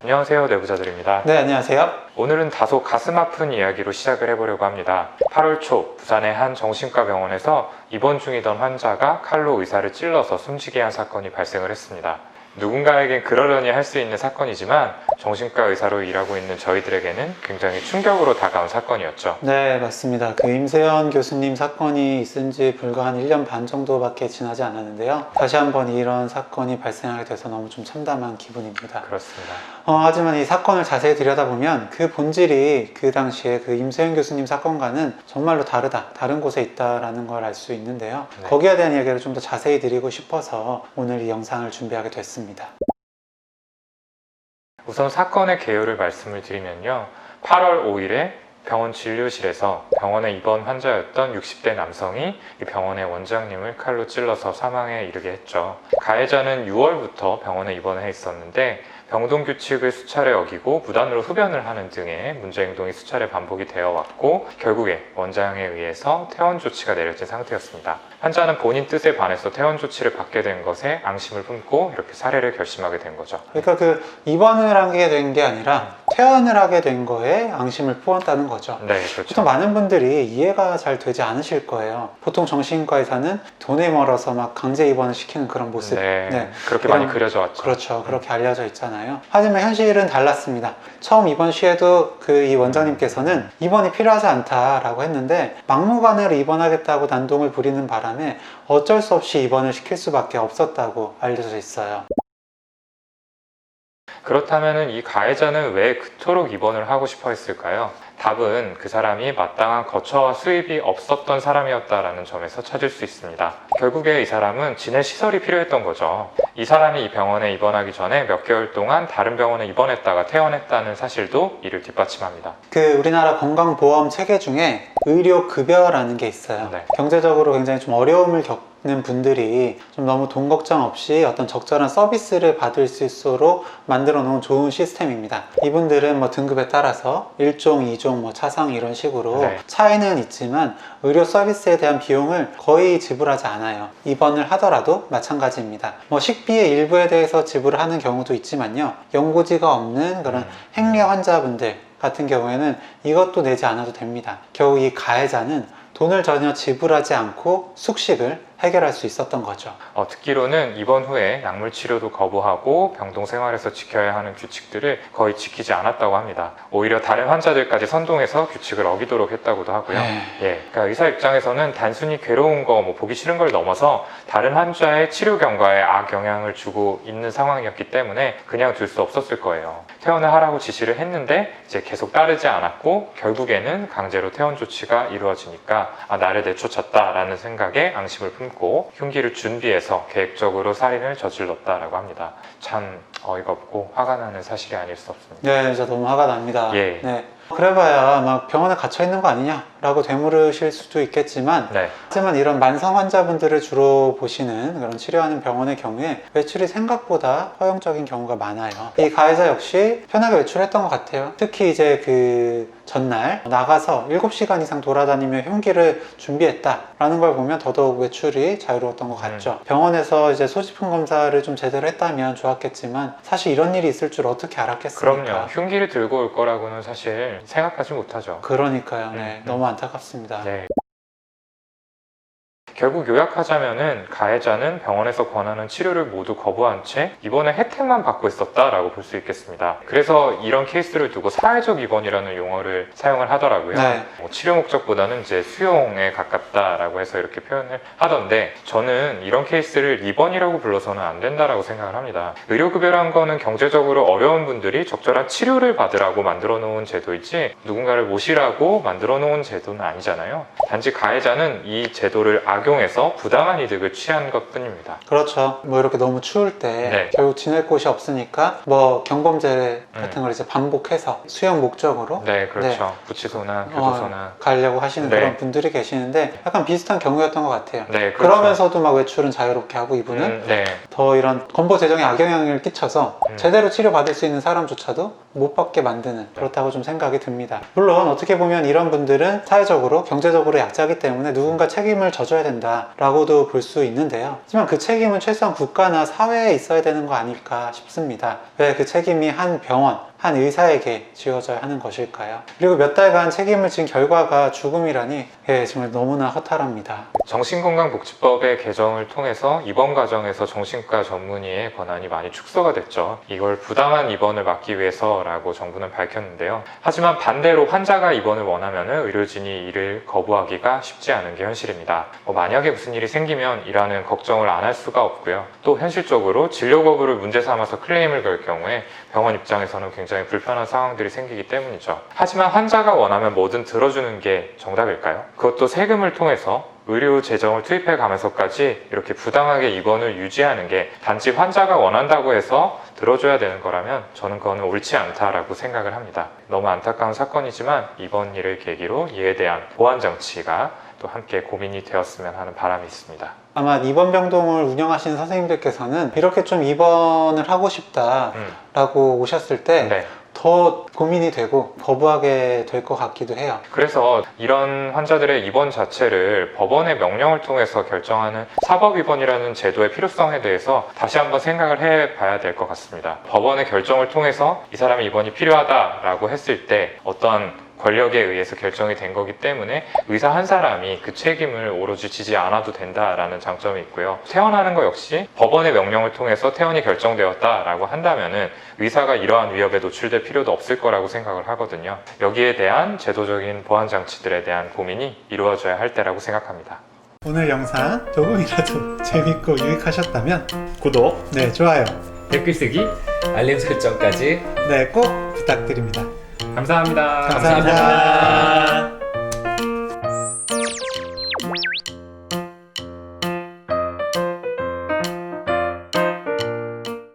안녕하세요, 내부자들입니다. 네, 안녕하세요. 오늘은 다소 가슴 아픈 이야기로 시작을 해보려고 합니다. 8월 초 부산의 한 정신과 병원에서 입원 중이던 환자가 칼로 의사를 찔러서 숨지게 한 사건이 발생을 했습니다. 누군가에겐 그러려니 할 수 있는 사건이지만 정신과 의사로 일하고 있는 저희들에게는 굉장히 충격으로 다가온 사건이었죠. 네, 맞습니다. 그 임세현 교수님 사건이 있은 지 불과 한 1년 반 정도밖에 지나지 않았는데요. 다시 한번 이런 사건이 발생하게 돼서 너무 좀 참담한 기분입니다. 그렇습니다. 하지만 이 사건을 자세히 들여다보면 그 본질이 그 당시에 그 임세현 교수님 사건과는 정말로 다른 곳에 있다는 걸 알 수 있는데요. 네. 거기에 대한 이야기를 좀 더 자세히 드리고 싶어서 오늘 이 영상을 준비하게 됐습니다. 우선 사건의 개요를 말씀을 드리면요. 8월 5일에 병원 진료실에서 병원에 입원 환자였던 60대 남성이 이 병원의 원장님을 칼로 찔러서 사망에 이르게 했죠. 가해자는 6월부터 병원에 입원해 있었는데 병동 규칙을 수차례 어기고 무단으로 흡연을 하는 등의 문제 행동이 수차례 반복이 되어 왔고 결국에 원장에 의해서 퇴원 조치가 내려진 상태였습니다. 환자는 본인 뜻에 반해서 퇴원 조치를 받게 된 것에 앙심을 품고 이렇게 살해를 결심하게 된 거죠. 그러니까 그 입원을 하게 된 게 아니라 퇴원을 하게 된 거에 앙심을 품었다는 거죠. 네, 그렇죠. 보통 많은 분들이 이해가 잘 되지 않으실 거예요. 보통 정신과 의사는 돈에 멀어서 막 강제 입원을 시키는 그런 모습. 네, 그렇게 많이 그려져 왔죠. 그렇죠. 그렇게 알려져 있잖아요. 하지만 현실은 달랐습니다. 처음 입원 시에도 그 이 원장님께서는 입원이 필요하지 않다라고 했는데 막무가내로 입원하겠다고 난동을 부리는 바람에 어쩔 수 없이 입원을 시킬 수밖에 없었다고 알려져 있어요. 그렇다면 이 가해자는 왜 그토록 입원을 하고 싶어 했을까요? 답은 그 사람이 마땅한 거처와 수입이 없었던 사람이었다라는 점에서 찾을 수 있습니다. 결국에 이 사람은 지낼 시설이 필요했던 거죠. 이 사람이 이 병원에 입원하기 전에 몇 개월 동안 다른 병원에 입원했다가 퇴원했다는 사실도 이를 뒷받침합니다. 그 우리나라 건강보험 체계 중에 의료급여라는 게 있어요. 네. 경제적으로 굉장히 좀 어려움을 겪는 분들이 좀 너무 돈 걱정 없이 어떤 적절한 서비스를 받을 수 있도록 만들어 놓은 좋은 시스템입니다. 이분들은 뭐 등급에 따라서 1종, 2종, 뭐 차상 이런 식으로 네. 차이는 있지만 의료 서비스에 대한 비용을 거의 지불하지 않아요. 입원을 하더라도 마찬가지입니다. 뭐 식비의 일부에 대해서 지불을 하는 경우도 있지만요. 연고지가 없는 그런 행리 환자분들 같은 경우에는 이것도 내지 않아도 됩니다. 겨우 이 가해자는 돈을 전혀 지불하지 않고 숙식을 해결할 수 있었던 거죠. 듣기로는 입원 후에 약물 치료도 거부하고 병동 생활에서 지켜야 하는 규칙들을 거의 지키지 않았다고 합니다. 오히려 다른 환자들까지 선동해서 규칙을 어기도록 했다고도 하고요. 그러니까 의사 입장에서는 단순히 괴로운 거, 보기 싫은 걸 넘어서 다른 환자의 치료 경과에 악영향을 주고 있는 상황이었기 때문에 그냥 둘 수 없었을 거예요. 퇴원을 하라고 지시를 했는데 이제 계속 따르지 않았고 결국에는 강제로 퇴원 조치가 이루어지니까 나를 내쫓았다라는 생각에 앙심을 품고 흉기를 준비해서 계획적으로 살인을 저질렀다라고 합니다. 참 어이가 없고 화가 나는 사실이 아닐 수 없습니다. 네, 진짜 너무 화가 납니다. 예. 네. 그래봐야 막 병원에 갇혀 있는 거 아니냐라고 되물으실 수도 있겠지만 네. 하지만 이런 만성 환자분들을 주로 보시는 그런 치료하는 병원의 경우에 외출이 생각보다 허용적인 경우가 많아요. 이 가해자 역시 편하게 외출했던 것 같아요. 특히 이제 그 전날 나가서 7시간 이상 돌아다니며 흉기를 준비했다라는 걸 보면 더더욱 외출이 자유로웠던 것 같죠. 병원에서 이제 소지품 검사를 좀 제대로 했다면 좋았겠지만 사실 이런 일이 있을 줄 어떻게 알았겠습니까? 그럼요. 흉기를 들고 올 거라고는 사실 생각하지 못하죠. 그러니까요. 네, 너무 안타깝습니다. 네. 결국 요약하자면은 가해자는 병원에서 권하는 치료를 모두 거부한 채 입원의 혜택만 받고 있었다라고 볼 수 있겠습니다. 그래서 이런 케이스를 두고 사회적 입원이라는 용어를 사용을 하더라고요. 네. 치료 목적보다는 이제 수용에 가깝다라고 해서 이렇게 표현을 하던데 저는 이런 케이스를 입원이라고 불러서는 안 된다라고 생각을 합니다. 의료급여란 거는 경제적으로 어려운 분들이 적절한 치료를 받으라고 만들어 놓은 제도이지 누군가를 모시라고 만들어 놓은 제도는 아니잖아요. 단지 가해자는 이 제도를 악용해서 부당한 이득을 취한 것 뿐입니다. 그렇죠. 뭐 이렇게 너무 추울 때 네. 결국 지낼 곳이 없으니까 뭐 경범죄 같은 걸 이제 반복해서 수용 목적으로 네, 그렇죠. 구치소나 교도소나 가려고 하시는 네. 그런 분들이 계시는데 약간 비슷한 경우였던 것 같아요. 네, 그렇죠. 그러면서도 막 외출은 자유롭게 하고 이분은 네. 더 이런 건보 재정에 악영향을 끼쳐서 제대로 치료받을 수 있는 사람조차도 못 받게 만드는 그렇다고 좀 생각이 듭니다. 물론 어떻게 보면 이런 분들은 사회적으로 경제적으로 약자이기 때문에 누군가 책임을 져줘야 된다 된다라고도 볼 수 있는데요. 하지만 그 책임은 최소한 국가나 사회에 있어야 되는 거 아닐까 싶습니다. 왜 그 책임이 한 병원, 한 의사에게 지어져야 하는 것일까요? 그리고 몇 달간 책임을 진 결과가 죽음이라니 정말 너무나 허탈합니다. 정신건강복지법의 개정을 통해서 입원 과정에서 정신과 전문의의 권한이 많이 축소가 됐죠. 이걸 부당한 입원을 막기 위해서라고 정부는 밝혔는데요. 하지만 반대로 환자가 입원을 원하면 의료진이 이를 거부하기가 쉽지 않은 게 현실입니다. 만약에 무슨 일이 생기면 이라는 걱정을 안 할 수가 없고요. 또 현실적으로 진료 거부를 문제 삼아서 클레임을 걸 경우에 병원 입장에서는 굉장히 불편한 상황들이 생기기 때문이죠. 하지만 환자가 원하면 뭐든 들어주는 게 정답일까요? 그것도 세금을 통해서 의료 재정을 투입해 가면서까지 이렇게 부당하게 입원을 유지하는 게 단지 환자가 원한다고 해서 들어줘야 되는 거라면 저는 그거는 옳지 않다라고 생각을 합니다. 너무 안타까운 사건이지만 이번 일을 계기로 이에 대한 보완 장치가 또 함께 고민이 되었으면 하는 바람이 있습니다. 아마 입원병동을 운영하시는 선생님들께서는 이렇게 좀 입원을 하고 싶다라고 오셨을 때 네. 더 고민이 되고 거부하게 될 것 같기도 해요. 그래서 이런 환자들의 입원 자체를 법원의 명령을 통해서 결정하는 사법입원이라는 제도의 필요성에 대해서 다시 한번 생각을 해봐야 될 것 같습니다. 법원의 결정을 통해서 이 사람이 입원이 필요하다라고 했을 때 어떠한 권력에 의해서 결정이 된 거기 때문에 의사 한 사람이 그 책임을 오로지 지지 않아도 된다라는 장점이 있고요. 퇴원하는 거 역시 법원의 명령을 통해서 퇴원이 결정되었다라고 한다면은 의사가 이러한 위협에 노출될 필요도 없을 거라고 생각을 하거든요. 여기에 대한 제도적인 보완 장치들에 대한 고민이 이루어져야 할 때라고 생각합니다. 오늘 영상 조금이라도 재밌고 유익하셨다면 구독, 네, 좋아요. 댓글 쓰기, 알림 설정까지 네, 꼭 부탁드립니다. 감사합니다. 감사합니다.